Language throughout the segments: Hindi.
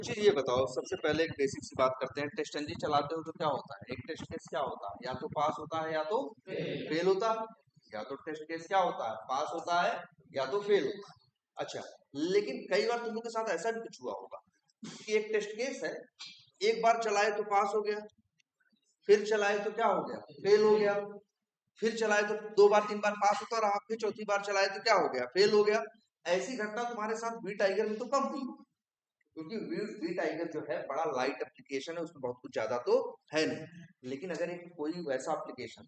चीज ये बताओ, सबसे पहले एक बेसिक सी बात करते हैं। टेस्ट इंजन चलाते हो तो क्या होता है? एक टेस्ट केस क्या होता है? या तो पास होता है या तो फेल होता है। या तो टेस्ट केस क्या होता है? पास होता है या तो फेल होता है। अच्छा, लेकिन कई बार तुम लोग के साथ ऐसा भी कुछ हुआ होगा कि एक टेस्ट केस है, एक बार चलाए तो पास हो गया, फिर चलाए तो क्या हो गया? फेल हो गया। फिर चलाए तो दो बार तीन बार पास होता रहा, फिर चौथी बार चलाए तो क्या हो गया? फेल हो गया। ऐसी घटना तुम्हारे साथ वी टाइगर में तो कम हुई, क्योंकि वी टाइगर जो है बड़ा लाइट एप्लीकेशन है, उसमें बहुत कुछ ज्यादा तो है नहीं। लेकिन अगर एक कोई वैसा एप्लीकेशन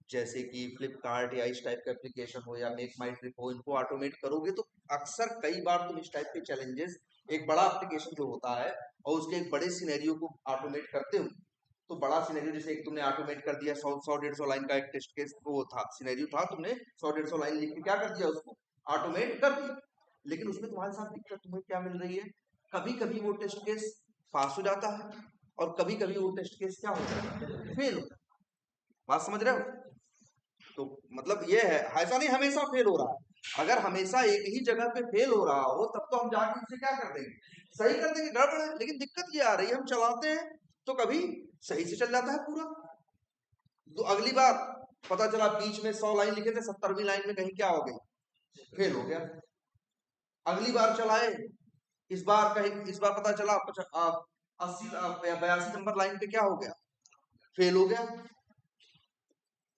जैसे कि फ्लिपकार्ट या इस टाइप का एप्लीकेशन हो या मेक माई ट्रिप हो, इनको ऑटोमेट करोगे तो अक्सर कई बार तुम इस टाइप के चैलेंजेस, एक बड़ा एप्लीकेशन जो होता है और उसके एक बड़े सिनेरियो को ऑटोमेट करते हो, तो बड़ा सिनेरियो जैसे एक तुमने ऑटोमेट कर दिया, 100-150 लाइन का एक टेस्ट केस वो था, सिनेरियो था, तुमने 100-150 लाइन लिख के क्या कर दिया? उसको ऑटोमेट कर दिया। लेकिन उसमें तुम्हारे साथ दिक्कत तुम्हें क्या मिल रही है? कभी कभी वो टेस्ट केस पास हो जाता है और कभी कभी वो टेस्ट केस क्या होता है? फेल होता है। बात समझ रहे हो? तो मतलब ये है, ऐसा नहीं हमेशा फेल हो रहा है। अगर हमेशा एक ही जगह पे फेल हो रहा हो तब तो हम जाके उसे क्या कर देंगे? सही कर देंगे, गड़बड़ है। लेकिन दिक्कत ये आ रही है, हम चलाते हैं तो कभी सही से चल जाता है पूरा, तो अगली बार पता चला बीच में 100 लाइन लिखे थे, 70वीं लाइन में कहीं क्या हो गई? फेल हो गया। अगली बार चलाए, इस बार कहीं, इस बार पता चला 80 82 नंबर लाइन पे क्या हो गया? फेल हो गया।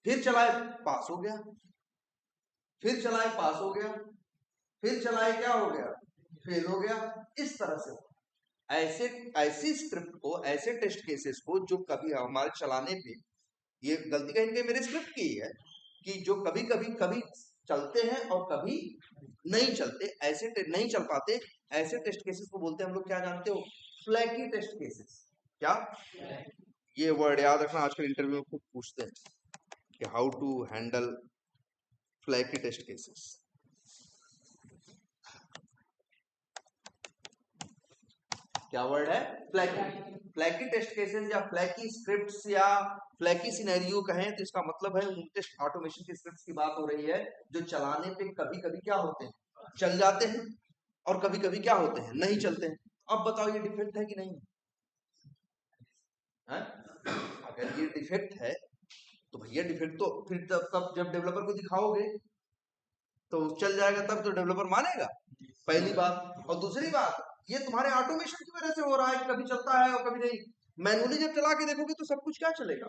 फिर चलाए, पास हो गया। फिर चलाए, पास हो गया। फिर चलाए, क्या हो गया? फेल हो गया। इस तरह से ऐसे ऐसी स्क्रिप्ट को, ऐसे टेस्ट केसेस को जो कभी हमारे चलाने पे, ये गलती कहीं कहीं मेरे स्क्रिप्ट की है कि जो कभी कभी कभी चलते हैं और कभी नहीं चलते, नहीं चल पाते, ऐसे टेस्ट केसेस को बोलते हैं हम लोग, क्या जानते हो? Flaky test cases. क्या? ये वर्ड याद रखना, आजकल इंटरव्यू में खूब पूछते हैं कि how to handle flaky test cases. क्या वर्ड है? फ्लैकी। फ्लैकी टेस्ट केसेस या फ्लैकी स्क्रिप्ट्स या फ्लैकी सिनेरियो कहें तो इसका मतलब है उन टेस्ट ऑटोमेशन की स्क्रिप्ट्स की बात हो रही है जो चलाने पे कभी कभी क्या होते हैं? चल जाते हैं, और कभी कभी क्या होते हैं? नहीं चलते हैं। अब बताओ ये डिफेक्ट है कि नहीं है? अगर ये डिफेक्ट है तो भैया डिफेक्ट तो फिर तब जब डेवलपर को दिखाओगे तो चल जाएगा, तब तो डेवलपर मानेगा, पहली बात। और दूसरी बात, ये तुम्हारे ऑटोमेशन की वजह से हो रहा है, कभी चलता है और कभी नहीं। मैनुअली जब चला के देखोगे तो सब कुछ क्या चलेगा?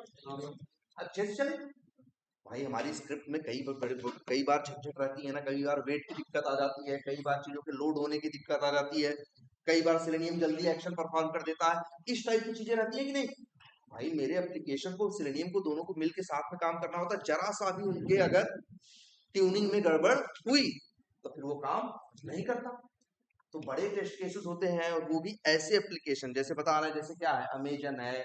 अच्छे से चलेगा। भाई हमारी स्क्रिप्ट में कई बार झकझक रहती है ना, कई बार वेट की दिक्कत आ जाती है, कई बार चीजों के लोड होने की दिक्कत आ जाती है, कई बार सेलेनियम जल्दी एक्शन परफॉर्म कर देता है, इस टाइप की चीजें रहती है कि नहीं? भाई मेरे एप्लीकेशन को, सेलेनियम को, दोनों को मिलकर साथ में काम करना होता है। जरा सा भी उनके अगर ट्यूनिंग में गड़बड़ हुई तो फिर वो काम नहीं करता। तो बड़े टेस्ट केसेस होते हैं, और वो भी ऐसे एप्लीकेशन जैसे बता रहे हैं, जैसे क्या है, अमेजन है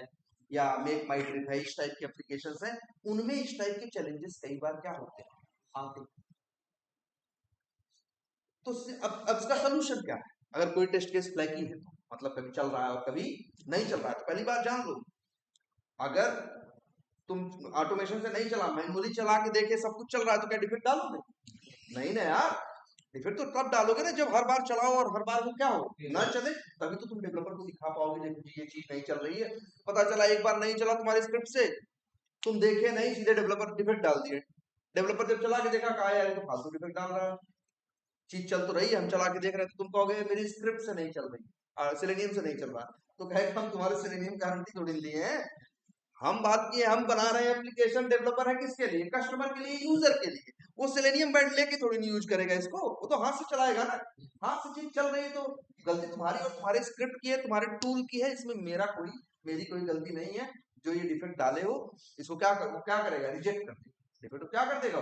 या मेक माई ट्रिप है, इस टाइप के एप्लीकेशन है, उनमें इस टाइप के चैलेंजेस कई बार क्या होते हैं? आते हैं। तो अब इसका सोल्यूशन क्या है? अगर कोई टेस्ट केस फ्लैकी है तो मतलब कभी चल रहा है और कभी नहीं चल रहा है, तो पहली बात जान लो, अगर तुम ऑटोमेशन से नहीं चला, मैनुअली चला के देखे सब कुछ चल रहा है, तो क्या डिफेक्ट डालोगे? नहीं ना यार। डिफेक्ट तो तब डालोगे ना जब हर बार चलाओ और हर बार वो क्या हो, ना चले, तभी तो तुम डेवलपर को दिखा पाओगे, देखो जी ये चीज नहीं चल रही है। पता चला एक बार नहीं चला तुम्हारी स्क्रिप्ट से, तुम देखे नहीं, सीधे डेवलपर डिफेक्ट डाल दिए। डेवलपर जब चला के देखा, कहा यार ये तो फालतू डिफेक्ट डाल रहा है, चीज चल तो रही है, हम चला के देख रहे हैं, तो तुम कहोगे मेरी स्क्रिप्ट से नहीं चल रही, सेलेनियम से नहीं चल रहा। तो कहे हम तुम्हारे सेलेनियम गारंटी थोड़ी लिए हैं। हम बात किए, हम बना रहे हैं एप्लीकेशन, डेवलपर है किसके लिए? कस्टमर के लिए, यूजर के लिए। वो सेलेनियम बैंड लेके थोड़ी नहीं यूज करेगा इसको, वो तो हाथ से चलाएगा ना। हाथ से चीज चल रही है तो गलती तुम्हारी और तुम्हारे स्क्रिप्ट की है, तुम्हारे टूल की है, इसमें मेरी कोई गलती नहीं है। जो ये डिफेक्ट डाले हो, इसको वो क्या करेगा? रिजेक्ट कर देगा। डिफेक्ट क्या कर देगा?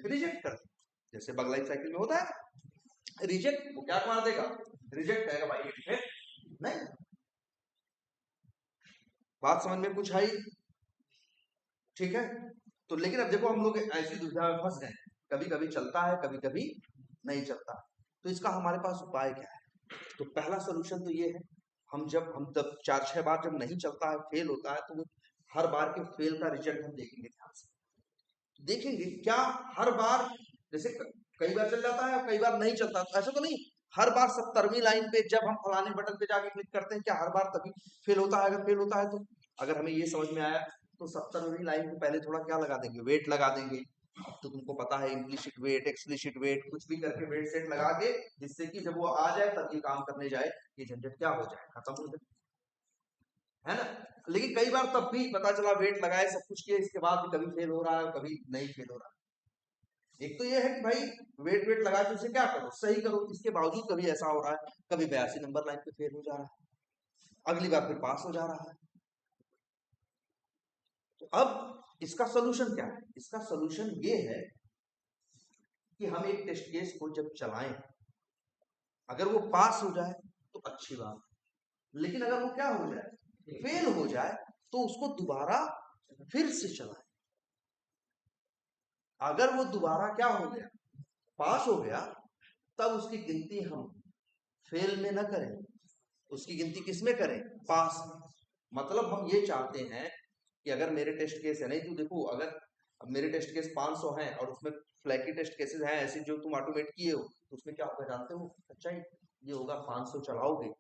रिजेक्ट कर देगा। जैसे बग लाइफ साइकिल में होता है रिजेक्ट, वो क्या मार देगा? रिजेक्ट करेगा, भाई ये डिफेक्ट नहीं। बात समझ में कुछ आई? ठीक है। तो लेकिन अब देखो हम लोग ऐसी दुविधा में फंस गए, कभी कभी चलता है, कभी कभी नहीं चलता। तो इसका हमारे पास उपाय क्या है? तो पहला सोल्यूशन तो ये है, हम तब 4-6 बार जब नहीं चलता है, फेल होता है, तो हर बार के फेल का रिजल्ट हम देखेंगे ध्यान से। देखेंगे क्या हर बार, जैसे कई बार चल जाता है और कई बार नहीं चलता, तो ऐसा तो नहीं हर बार 70वीं लाइन पे जब हम फलाने बटन पे जाके क्लिक करते हैं, क्या हर बार तभी फेल होता है? अगर फेल होता है तो अगर हमें ये समझ में आया तो 70वीं लाइन पे पहले थोड़ा क्या लगा देंगे, वेट लगा देंगे। अब तो तुमको पता है इम्प्लिसिट वेट, एक्सप्लिसिट वेट, कुछ भी करके वेट सेट लगा के, जिससे कि जब वो आ जाए तब ये काम करने जाए, ये झंझट क्या हो जाए, खत्म हो जाए, है ना। लेकिन कई बार तब भी पता चला वेट लगाए, सब कुछ किए, इसके बाद भी कभी फेल हो रहा है, कभी नहीं फेल हो रहा है। एक तो ये है कि भाई वेट वेट लगा के उसे क्या करो, सही करो, इसके बावजूद कभी ऐसा हो रहा है, कभी 82 नंबर लाइन पे फेल हो जा रहा है, अगली बार फिर पास हो जा रहा है। तो अब इसका सोल्यूशन क्या है? इसका सोल्यूशन ये है कि हम एक टेस्ट केस को जब चलाएं, अगर वो पास हो जाए तो अच्छी बात, लेकिन अगर वो क्या हो जाए, फेल हो जाए, तो उसको दोबारा फिर से चलाएं। अगर वो दोबारा क्या हो गया, पास हो गया, तब उसकी गिनती हम फेल में ना करें, उसकी गिनती किस में करें, पास में। मतलब हम ये चाहते हैं कि अगर मेरे टेस्ट केस है, नहीं तो देखो, अगर मेरे टेस्ट केस 500 हैं और उसमें फ्लैकी टेस्ट केसेस हैं ऐसे जो तुम ऑटोमेट किए हो, तो उसमें क्या होगा जानते हो, सच्चाई ये होगा, 500 चलाओगे,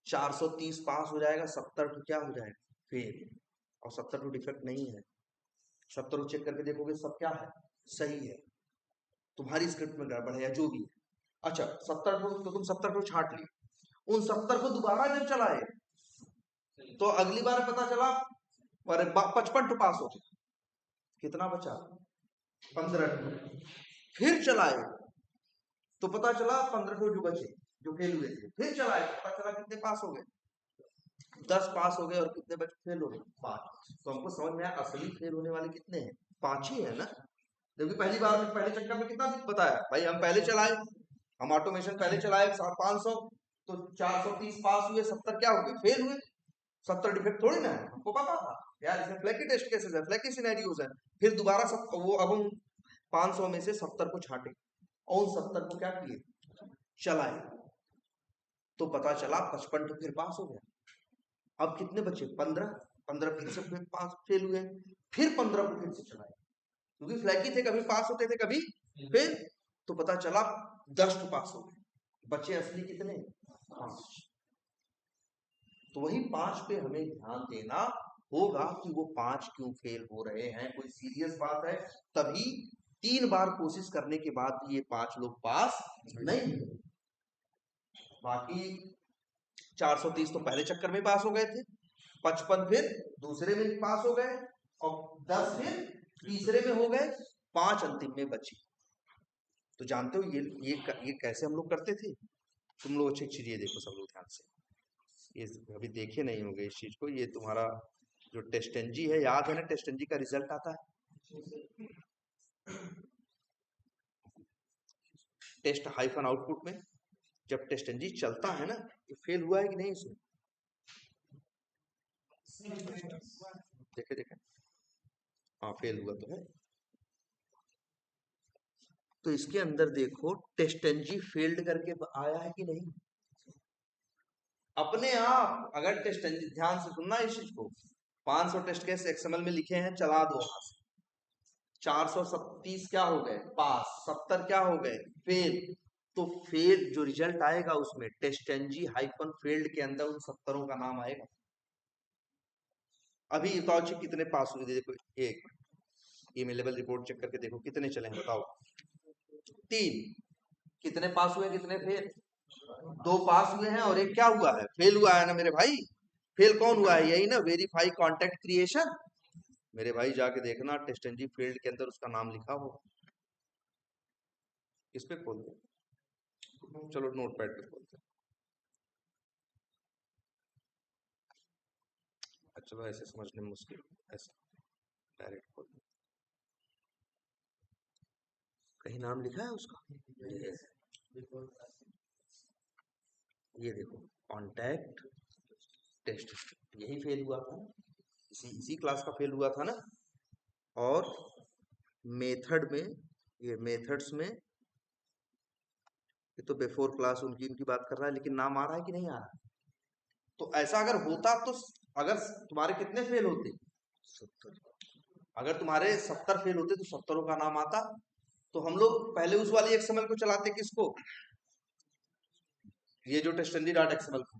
430 पास हो जाएगा, 70 तो क्या हो जाएगा, फेल। और 70 तो डिफेक्ट नहीं है, 70 चेक करके देखोगे सब क्या है, सही है, तुम्हारी स्क्रिप्ट में गड़बड़ है या जो भी है। अच्छा 70 को तो तुम 70 को छाट लिए, उन 70 को दोबारा जब चलाए तो अगली बार पता चला 55 टू पास हो गया, कितना बचा, 15। फिर चलाए तो पता चला 15 जो बचे, जो फेल हुए थे, फिर चलाए तो पता चला कितने पास हो गए, 10 पास हो गए, और कितने बचे फेल हो गए, 5। तो हमको समझ में आया असली फेल होने वाले कितने हैं, 5 ही है ना। जबकि पहली बार में, पहले चक्कर में कितना बताया भाई, हम पहले चलाए, हम ऑटोमेशन पहले चलाए 500, तो 430 पास हुए, 70 क्या हो गए, फेल हुए। 70 डिफेक्ट थोड़ी ना है, हमको पता था यार इसमें फ्लैकी टेस्ट केसेस है, फ्लैकी सिनेरियोज है। फिर दोबारा सब वो, अब हम 500 में से 70 को छाटे और उन 70 को क्या किए, चलाए, तो पता चला 55 तो फिर पास हो गया। अब कितने बचे, 15, 15 फिर से फिर पास फेल हुए, फिर 15 को फिर से चलाए, क्योंकि फ्लैकी थे, कभी पास होते थे कभी फेल, तो पता चला 10 तो पास हो गए, बचे असली कितने, 5। तो वही 5 पे हमें ध्यान देना होगा कि वो 5 क्यों फेल हो रहे हैं, कोई सीरियस बात है, तभी 3 बार कोशिश करने के बाद भी ये 5 लोग पास नहीं हुए। बाकी 430 तो पहले चक्कर में पास हो गए थे, 55 फिर दूसरे में पास हो गए, और 10 फिर तीसरे में हो गए, 5 अंतिम में बचे। तो जानते हो ये कैसे हम लोग करते थे, तुम लोग अच्छी चीज ये देखो सब लोग ध्यान से, ये अभी देखे नहीं होंगे इस चीज को, ये तुम्हारा जो टेस्टेंजी है, याद है ना टेस्टेंजी का रिजल्ट आता है, टेस्ट हाइफन आउटपुट में जब टेस्टेंजी चलता है ना, ये फेल हुआ है कि नहीं इसमें, देखे देखे, हाँ फेल हुआ तो है। तो इसके अंदर देखो टेस्टेंजी फेल्ड करके आया है कि नहीं, अपने आप। अगर टेस्टेंजी, ध्यान से सुनना इस चीज को, 500 टेस्ट केस एक्सएमएल में लिखे हैं, चला दो वहां से, 430 क्या हो गए, पास, 70 क्या हो गए, फेल। तो फेल जो रिजल्ट आएगा उसमें टेस्टेंजी हाइफन फेल्ड के अंदर उन 70 का नाम आएगा। अभी बताओ कितने पास हुए, देखो एक ईमेल लेवल रिपोर्ट चेक करके देखो कितने चले हैं, बताओ, 3। कितने पास हुए, कितने फेल, 2 पास हुए हैं और एक क्या हुआ है, फेल हुआ है ना मेरे भाई। फेल कौन हुआ है, यही ना, वेरीफाई कॉन्टेक्ट क्रिएशन। मेरे भाई जाके देखना टेस्टेंजी फील्ड के अंदर उसका नाम लिखा हो, इस पे खोल दो, चलो नोटपैड पे खोलते हैं, चलो ऐसे समझने में मुश्किल, ऐसा डायरेक्ट खोल दो, कहीं नाम लिखा है उसका, ये देखो कॉन्टैक्ट टेस्ट, यही फेल हुआ था, इसी क्लास का फेल हुआ था ना। और मेथड में, ये मेथड्स में, ये तो बिफोर क्लास उनकी बात कर रहा है, लेकिन नाम आ रहा है कि नहीं आ रहा। तो ऐसा अगर होता तो अगर तुम्हारे कितने फेल होते, 70, अगर तुम्हारे 70 फेल होते तो 70 का नाम आता। तो हम लोग पहले उस वाली एक्सएमएल को चलाते किसको, ये जो टेस्टनजी डॉट एक्सएमएल था,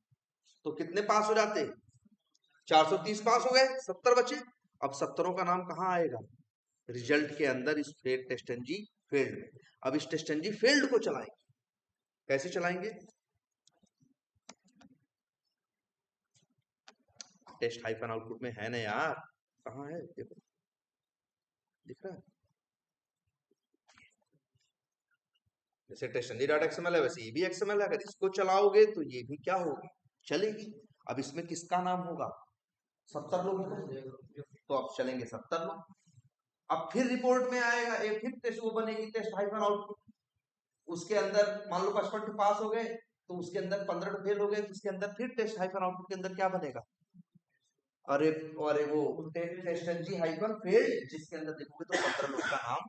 तो कितने पास हो जाते? 430 पास हो गए, 70 बचे। अब 70 का नाम कहाँ आएगा? रिजल्ट के अंदर, इस टेस्टनजी फील्ड में। अब इस टेस्टनजी फील्ड को चलाएंगे। कैसे चलाएंगे? टेस्ट हाइफन आउटपुट में है ना यार, कहाँ है? देखो, दिख रहा है? जैसे टेस्टनजी डॉट एक्सएमएल है वैसे ये भी एक्सएमएल है। अगर इसको चलाओगे तो ये भी क्या होगी? चलेगी। अब इसमें किसका नाम होगा? 70 लोग। तो अब चलेंगे 70 लोग। अब फिर रिपोर्ट में आएगा, एक फिर टेस्ट वो बनेगी, टेस्ट हाइफन आउटपुट। उसके अंदर मान लो 55 पास हो गए, तो उसके अंदर 15 फेल हो गए, तो उसके अंदर फिर टेस्ट हाइफन आउटपुट के अंदर क्या बनेगा? अरे अरे वो टेस्टनजी हाइफन फेल्ड, जिसके अंदर देखोगे तो 15 लोग का नाम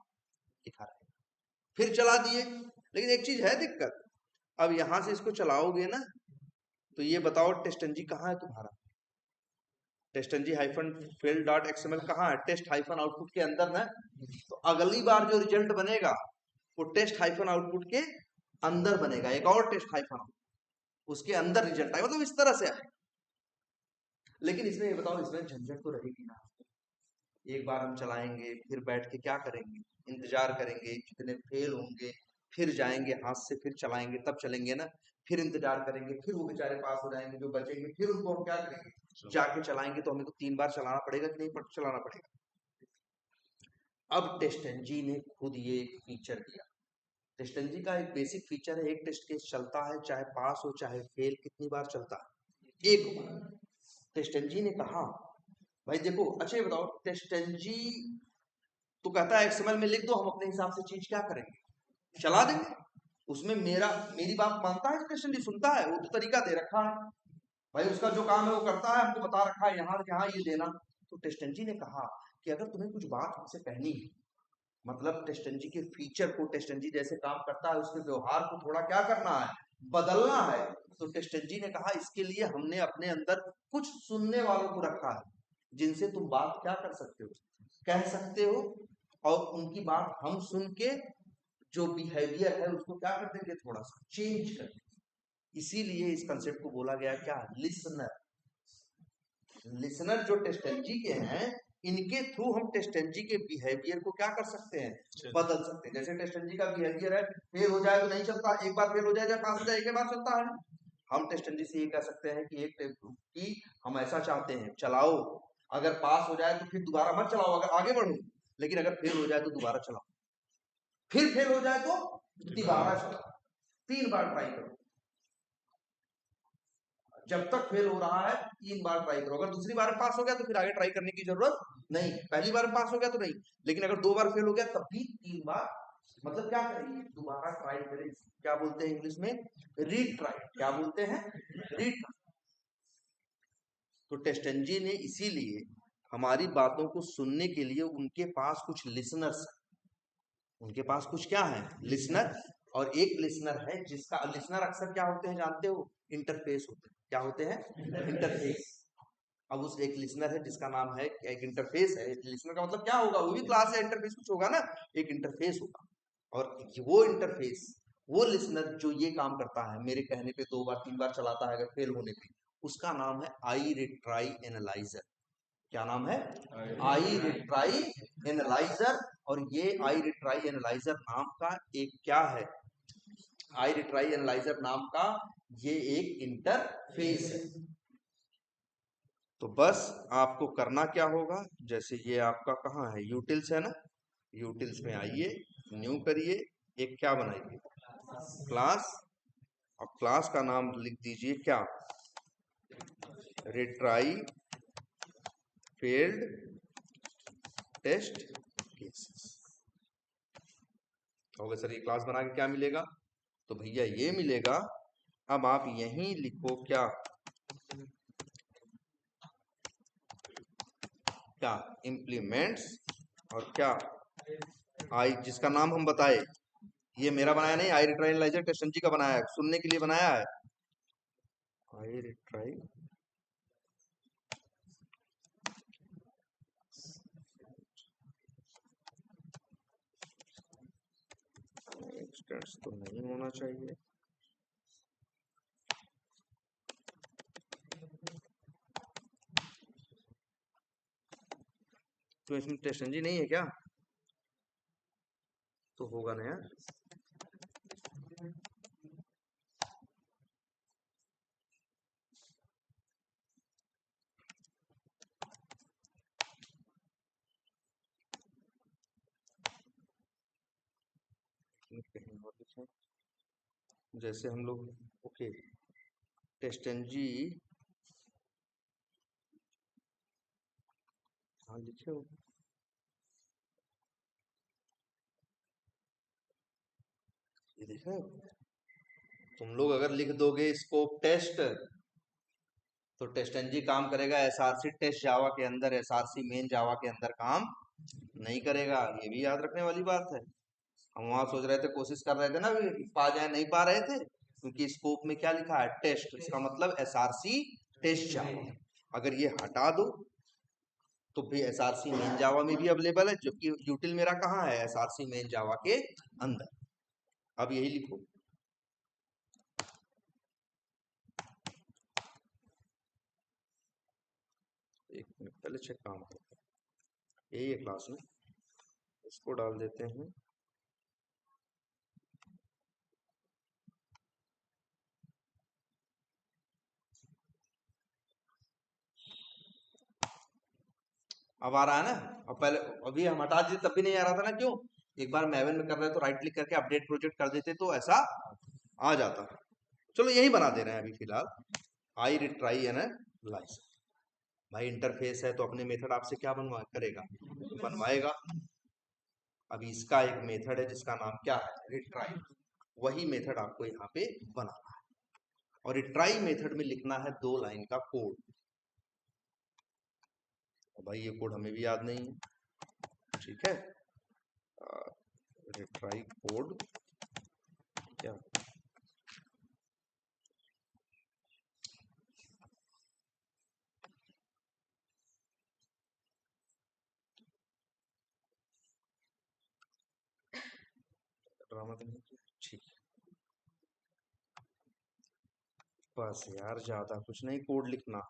दिखा रहा है। फिर चला दिए, लेकिन एक चीज है दिक्कत। अब यहां से इसको चलाओगे ना, तो ये बताओ टेस्टनजी कहाँ है तुम्हारा? टेस्टनजी हाइफन फेल्ड डॉट एक्सएमएल कहाँ है? टेस्ट हाइफन आउटपुट के अंदर ना। तो अगली बार जो रिजल्ट बनेगा वो टेस्ट हाइफन आउटपुट के अंदर बनेगा, एक और टेस्ट हाइफन आउटपुट, उसके अंदर रिजल्ट आएगा, मतलब इस तरह से आएगा। लेकिन इसमें ये बताओ, इसमें झंझट तो रहेगी ना। एक बार हम चलाएंगे, फिर बैठ के क्या करेंगे? इंतजार करेंगे कितने फेल होंगे, फिर जाएंगे हाथ से, फिर चलाएंगे, तब चलेंगे ना। फिर इंतजार करेंगे, फिर वो बेचारे पास हो जाएंगे जो बचेंगे, फिर उनको हम क्या करेंगे? जाके चलाएंगे। तो हमें तो 3 बार चलाना पड़ेगा कि नहीं चलाना पड़ेगा? अब टेस्टनजी ने खुद ये एक फीचर दिया। टेस्टनजी का एक बेसिक फीचर है, एक टेस्ट केस चलता है, चाहे पास हो चाहे फेल, कितनी बार चलता है? एक बार। टेस्टनजी ने कहा भाई देखो, अच्छा ये बताओ, टेस्टनजी तो कहता है एक्सएमएल में लिख दो, हम अपने हिसाब से चीज क्या करेंगे? चला देंगे। उसमें मेरी बात मानता है टेस्टनजी? सुनता है? वो तो तरीका दे रखा है भाई, उसका जो काम है वो करता है, हमको बता रखा है यहाँ यहाँ ये देना। तो टेस्टनजी ने कहा कि अगर तुम्हें कुछ बात हमसे कहनी है, मतलब टेस्टनजी के फीचर को, टेस्टनजी जैसे काम करता है उसके व्यवहार को थोड़ा क्या करना है? बदलना है। तो टेस्टनजी ने कहा इसके लिए हमने अपने अंदर कुछ सुनने वालों को रखा है, जिनसे तुम बात क्या कर सकते हो? कह सकते हो। और उनकी बात हम सुन के जो बिहेवियर है उसको क्या कर देंगे? थोड़ा सा चेंज कर देंगे। इसीलिए इस कंसेप्ट को बोला गया क्या? लिसनर। लिसनर जो टेस्टनजी के हैं, इनके थ्रू हम टेस्टनजी के बिहेवियर को क्या कर सकते हैं? बदल सकते हैं। जैसे टेस्टनजी का बिहेवियर है, फेल हो जाए तो नहीं चलता, एक बार फेल हो जाए, पास हो जाए एक बार चलता है। हम टेस्टनजी से ये कह सकते हैं कि कि हम ऐसा चाहते हैं, चलाओ, अगर पास हो जाए तो फिर दोबारा मत चलाओ, अगर आगे बढ़ो, लेकिन अगर फेल हो जाए तो दोबारा चलाओ, फिर फेल हो जाए तो दोबारा चलाओ, 3 बार ट्राई करो। जब तक फेल हो रहा है 3 बार ट्राई करो। अगर दूसरी बार पास हो गया तो फिर आगे ट्राई करने की जरूरत नहीं। पहली बार पास हो गया तो नहीं, लेकिन अगर 2 बार फेल हो गया तब भी 3 बार, मतलब क्या करेंगे? दोबारा ट्राई करें। क्या बोलते हैं इंग्लिश में? रीट्राई। क्या बोलते हैं? रीट्राई। तो टेस्टनजी ने इसीलिए हमारी बातों को सुनने के लिए उनके पास कुछ लिसनर्स, उनके पास कुछ क्या है? लिसनर। और एक लिसनर है जिसका, लिसनर अक्सर क्या होते हैं जानते हो? इंटरफेस होते हैं। क्या होते हैं? इंटरफेस। अब उस एक लिसनर है जिसका नाम है, एक इंटरफेस है। लिसनर का मतलब क्या होगा? वो भी क्लास या इंटरफेस कुछ होगा ना, एक इंटरफेस होगा। और वो इंटरफेस, वो लिसनर जो ये काम करता है, मेरे कहने पे 2 बार 3 बार चलाता है अगर फेल होने पे, उसका नाम है आई रिट्राई एनालाइजर। क्या नाम है? आई रिट्राई एनालाइजर। और ये आई रिट्राई एनालाइजर नाम का एक क्या है? आई रिट्राई एनालाइजर नाम का ये एक इंटरफेस है। तो बस आपको करना क्या होगा, जैसे ये आपका कहाँ है? यूटिल्स है ना, यूटिल्स में आइए, न्यू करिए, एक क्या बनाइए? क्लास। और क्लास का नाम लिख दीजिए क्या? Retry failed test cases. होगा सर ये क्लास बना के क्या मिलेगा? तो भैया ये मिलेगा। अब आप यहीं लिखो क्या? क्या? इम्प्लीमेंट्स और क्या? आई, जिसका नाम हम बताए, ये मेरा बनाया नहीं, आई रिट्राई एनालाइजर टेस्टनजी का बनाया है, सुनने के लिए बनाया है। आई रिट्राई तो नहीं होना चाहिए, क्यों इसमें टेस्ट एनजी नहीं है क्या? तो होगा ना यार। कहीं और लिखें, जैसे हम लोग ओके टेस्ट एनजी हाँ लिखे हो, ये देख रहे हो तुम लोग अगर लिख दोगे स्कोप टेस्ट तो टेस्ट एनजी काम करेगा, एसआरसी टेस्ट जावा के अंदर, एसआरसी मेन जावा के अंदर काम नहीं करेगा। ये भी याद रखने वाली बात है। हम वहां सोच रहे थे, कोशिश कर रहे थे ना पा जाए, नहीं पा रहे थे क्योंकि स्कोप में क्या लिखा है टेस्ट, इसका मतलब एसआरसी टेस्ट जावा। अगर ये हटा दो तो भी एसआरसी मेन जावा में भी अवेलेबल है, जबकि यूटिल मेरा कहाँ है एसआरसी मेन जावा के अंदर। अब यही लिखो, एक मिनट पहले चेक काम करते हैं, यही है क्लास में, इसको डाल देते हैं। अब आ रहा है ना? अब पहले अभी हम हटा दिए तब भी नहीं आ रहा था ना, क्यों? एक बार मैवन में कर रहे तो राइट क्लिक करके अपडेट प्रोजेक्ट कर देते तो ऐसा आ जाता। चलो यही बना दे रहे हैं अभी फिलहाल, आई रिट्राई एनालाइज। भाई इंटरफेस है तो अपने मेथड आपसे क्या करेगा, बनवाएगा। अभी इसका एक मेथड है जिसका नाम क्या है रिट्राई, वही मेथड आपको यहाँ पे बनाना है। और रिट्राई मेथड में लिखना है 2 लाइन का कोड। भाई ये कोड हमें भी याद नहीं है, ठीक है। रिट्राई कोड क्या, ठीक, बस यार ज्यादा कुछ नहीं कोड लिखना,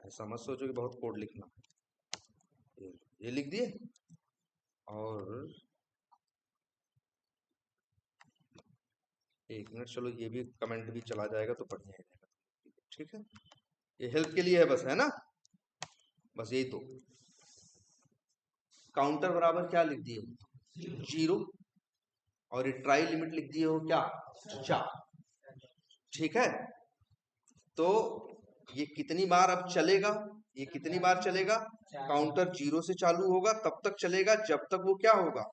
ऐसा मत सोचो कि बहुत कोड लिखना। ये लिख दिए, और एक मिनट, चलो ये भी कमेंट भी चला जाएगा तो बढ़िया है, ठीक है। ये हेल्प के लिए है बस, है ना, बस यही तो। काउंटर बराबर क्या लिख दिए 0, और ये ट्राई लिमिट लिख दिए हो क्या 4, ठीक है। तो ये कितनी बार अब चलेगा, ये कितनी बार चलेगा, काउंटर 0 से चालू होगा तब तक चलेगा जब तक वो क्या होगा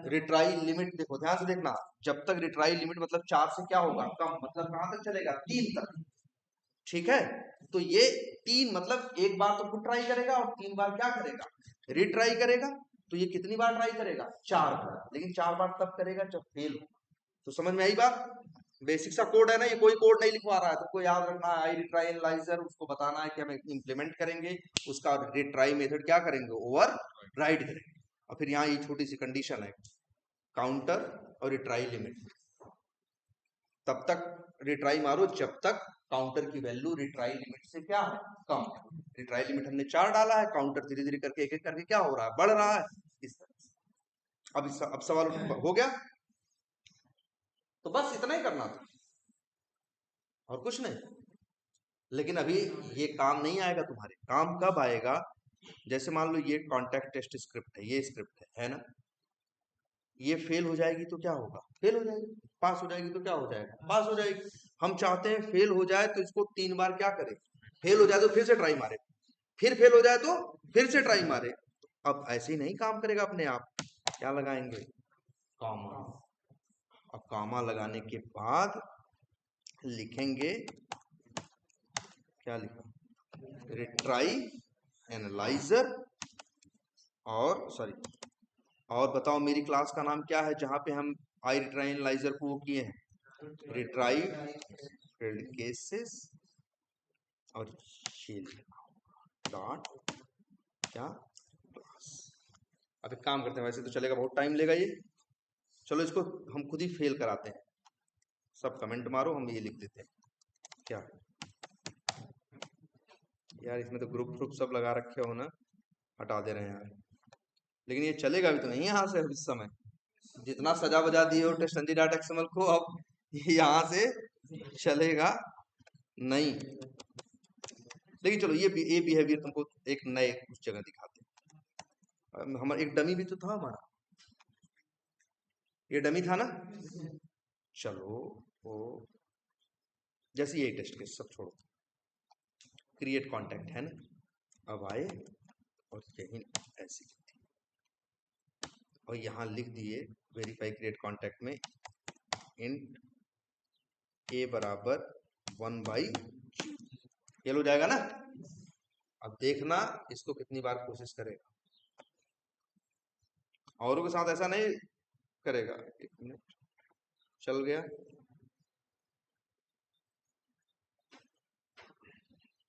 रिट्राई लिमिट। देखो ध्यान से देखना, जब तक रिट्राई लिमिट मतलब 4 से क्या होगा कम, मतलब कहां तक चलेगा 3 तक, ठीक है। तो ये 3 मतलब एक बार तो खुद ट्राई करेगा और 3 बार क्या करेगा रिट्राई करेगा। तो ये कितनी बार ट्राई करेगा 4 बार, लेकिन 4 बार तब करेगा जब फेल हो। तो समझ में आई बात, बेसिक सा कोड है ना, ये कोई कोड नहीं लिखवा रहा है। तो कोई याद रखना है आई रिट्राई एनालाइजर, उसको बताना है कि हम इंप्लीमेंट करेंगे, उसका रिट्राई मेथड क्या करेंगे ओवर राइड करेंगे। और फिर यहाँ ये छोटी सी कंडीशन है, काउंटर और रिट्राई लिमिट तब तक रिट्राई मारो जब तक काउंटर की वैल्यू रिट्राई लिमिट से क्या है कम। रिट्राई लिमिट हमने 4 डाला है, काउंटर धीरे धीरे करके एक एक करके क्या हो रहा है बढ़ रहा है इस तरह से। अब सवाल हो गया, तो बस इतना ही करना था और कुछ नहीं। लेकिन अभी ये काम नहीं आएगा तुम्हारे, काम कब आएगा, जैसे मान लो ये कॉन्टेक्ट टेस्ट स्क्रिप्ट है, ये स्क्रिप्ट है ना, ये फेल हो जाएगी तो क्या होगा फेल हो जाएगी, पास हो जाएगी तो क्या हो जाएगा पास हो जाएगी। हम चाहते हैं फेल हो जाए तो इसको 3 बार क्या करें, फेल हो जाए तो फिर से ट्राई मारे, फिर फेल हो जाए तो फिर से ट्राई मारे। अब ऐसे ही नहीं काम करेगा अपने आप, क्या लगाएंगे कॉमा। अब कॉमा लगाने के बाद लिखेंगे, क्या लिखा रिट्राई एनालाइजर, और सॉरी, और बताओ मेरी क्लास का नाम क्या है जहां पे हम आई रिट्राई एनालाइजर को वो किए हैं, रिट्राई फील्ड केसेस, और ये डॉट क्या क्लास। अब एक काम करते हैं, वैसे तो चलेगा बहुत टाइम लेगा ये, चलो इसको हम खुद ही फेल कराते हैं। सब कमेंट मारो, हम ये लिख देते हैं क्या यार, इसमें तो ग्रुप सब लगा रखे हो ना, हटा दे रहे हैं यहाँ, लेकिन ये चलेगा भी तो नहीं यहाँ से इस समय, जितना सजा बजा दिए हो टेस्टंजी डॉट एक्सएमएल को, अब यहाँ से चलेगा नहीं। लेकिन चलो ये बिहेवियर तुमको एक नए उस जगह दिखाते हैं। हमारा एक डमी भी तो था, हमारा ये डमी था ना। चलो वो जैसे ये टेस्ट केस सब छोड़ो, क्रिएट कांटेक्ट है ना, अब आए और यही ऐसे और यहाँ लिख दिए वेरीफाई क्रिएट कांटेक्ट में इंट a बराबर 1/, ये हो जाएगा ना। अब देखना इसको कितनी बार कोशिश करेगा, औरों के साथ ऐसा नहीं करेगा। 1 मिनट चल गया,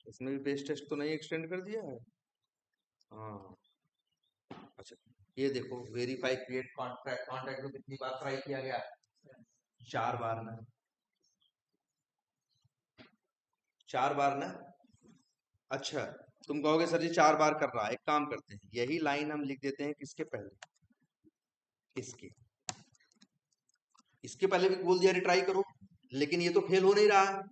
इसमें भी बेस टेस्ट तो नहीं एक्सटेंड कर दिया है। हाँ अच्छा, ये देखो वेरीफाई क्रिएट कॉन्टैक्ट को कितनी बार ट्राई किया गया, 4 बार ना, 4 बार ना। अच्छा तुम कहोगे सर जी 4 बार कर रहा है, एक काम करते हैं यही लाइन हम लिख देते हैं किसके पहले, इसके पहले भी बोल दिया रिट्राई करो, लेकिन ये तो फेल हो नहीं रहा है,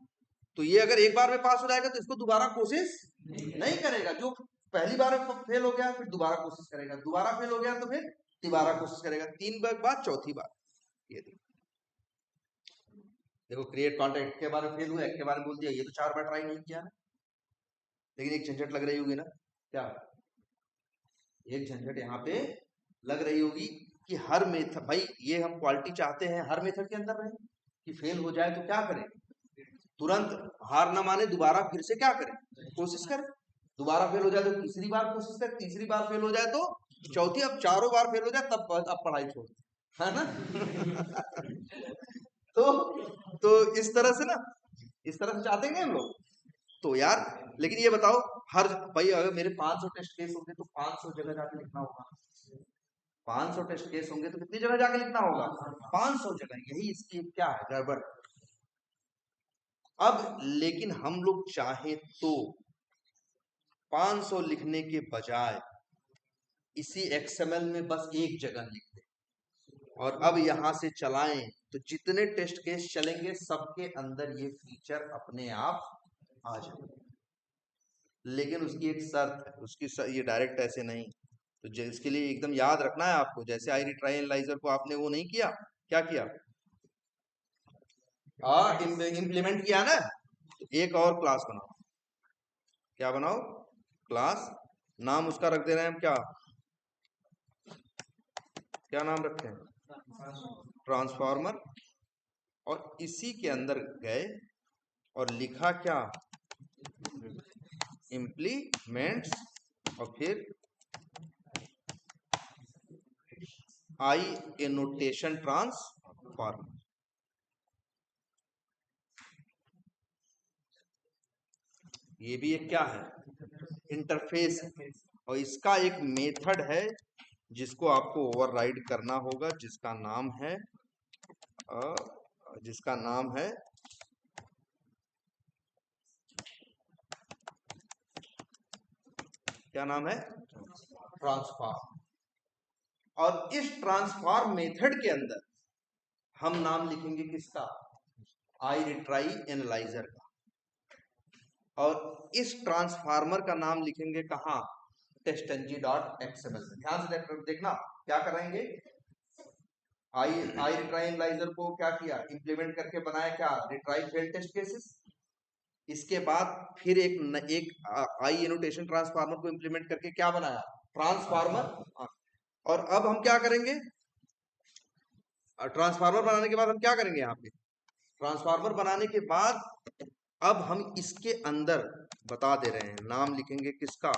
तो ये अगर एक बार में पास हो जाएगा तो इसको दोबारा कोशिश नहीं करेगा। जो पहली बार फेल हो गया फिर दोबारा कोशिश करेगा, दोबारा फेल हो गया तो फिर दोबारा कोशिश करेगा, 3 बार बाद चौथी बार। ये देखो क्रिएट कॉन्टैक्ट के बारे में फेल हुआ, एक के बारे में बोल दिया, ये तो 4 बार ट्राई नहीं किया ना, लेकिन एक झंझट लग रही होगी ना, क्या एक झंझट यहाँ पे लग रही होगी कि हर मेथड, भाई ये हम क्वालिटी चाहते हैं हर मेथड के अंदर रहे, कि फेल हो जाए तो क्या करें, तुरंत हार ना माने, दोबारा फिर से क्या करें, कोशिश करें, दोबारा फेल हो जाए तो तीसरी बार कोशिश करें, तीसरी बार फेल हो जाए तो चौथी, अब चारों बार फेल हो जाए तब अब पढ़ाई छोड़, है ना। तो इस तरह से ना, इस तरह से चाहते हैं हम लोग तो यार। लेकिन ये बताओ हर, भाई अगर मेरे 500 टेस्ट केस होंगे तो 500 जगह जाके लिखना होगा, 500 टेस्ट केस होंगे तो कितनी जगह जाके लिखना होगा, 500 जगह, यही इसकी क्या है गड़बड़। अब लेकिन हम लोग चाहे तो 500 लिखने के बजाय इसी एक्सएमएल में बस एक जगह लिख दें, और अब यहां से चलाएं तो जितने टेस्ट केस चलेंगे सबके अंदर ये फीचर अपने आप आ जाएगा। लेकिन उसकी एक शर्त है, उसकी ये डायरेक्ट ऐसे नहीं, तो इसके लिए एकदम याद रखना है आपको, जैसे आई रिट्राई एनालाइजर को आपने वो नहीं किया, क्या किया, इम्प्लीमेंट किया ना, तो एक और क्लास बनाओ, क्या बनाओ, क्लास, नाम उसका रख दे रहे हैं हम, क्या नाम रखते हैं, ट्रांसफार्मर, और इसी के अंदर गए और लिखा क्या, इम्प्लीमेंट्स, और फिर आई एनोटेशन ट्रांसफार्मर। ये भी एक क्या है, इंटरफेस है, और इसका एक मेथड है जिसको आपको ओवरराइड करना होगा, जिसका नाम है क्या नाम है, ट्रांसफार्म। और इस ट्रांसफार्म मेथड के अंदर हम नाम लिखेंगे किसका, आई रिट्राई एनालाइजर का, और इस ट्रांसफार्मर का नाम लिखेंगे कहाँ, टेस्टंजी डॉट एक्सएमएल में। ध्यान से देखना क्या करेंगे, आई रिट्राई एनालाइजर को क्या किया, इंप्लीमेंट करके बनाया क्या, रिट्राई फेल्ड टेस्ट केसेस, इसके बाद फिर एक आई एनोटेशन ट्रांसफार्मर को इंप्लीमेंट करके क्या बनाया, ट्रांसफार्मर। और अब हम क्या करेंगे, ट्रांसफार्मर बनाने के बाद हम क्या करेंगे, यहाँ पे ट्रांसफार्मर बनाने के बाद अब हम इसके अंदर बता दे रहे हैं, नाम लिखेंगे किसका,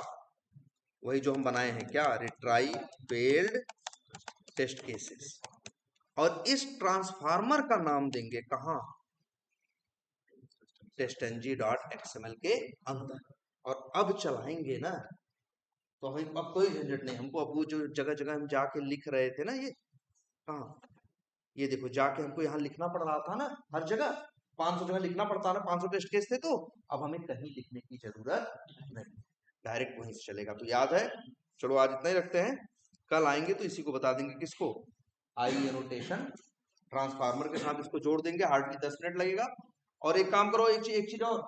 वही जो हम बनाए हैं, क्या, रिट्राई फेल्ड टेस्ट केसेस, और इस ट्रांसफार्मर का नाम देंगे कहाँ, टेस्टंजी डॉट एक्सएमएल के अंदर। और अब चलाएंगे ना तो हम अब कोई झंझट नहीं, हमको अब वो जो जगह जगह हम जाके लिख रहे थे ना, ये कहाँ, ये देखो जाके हमको यहाँ लिखना पड़ रहा था ना, हर जगह 500 जगह लिखना पड़ता ना, 500 टेस्ट केस थे, तो अब हमें कहीं लिखने की जरूरत नहीं, डायरेक्ट वहीं से चलेगा। तो याद है चलो आज इतना ही रखते हैं, कल आएंगे तो इसी को बता देंगे, किसको, आई एनोटेशन ट्रांसफार्मर के साथ इसको जोड़ देंगे, हार्डली 10 मिनट लगेगा। और एक काम करो, एक चीज और,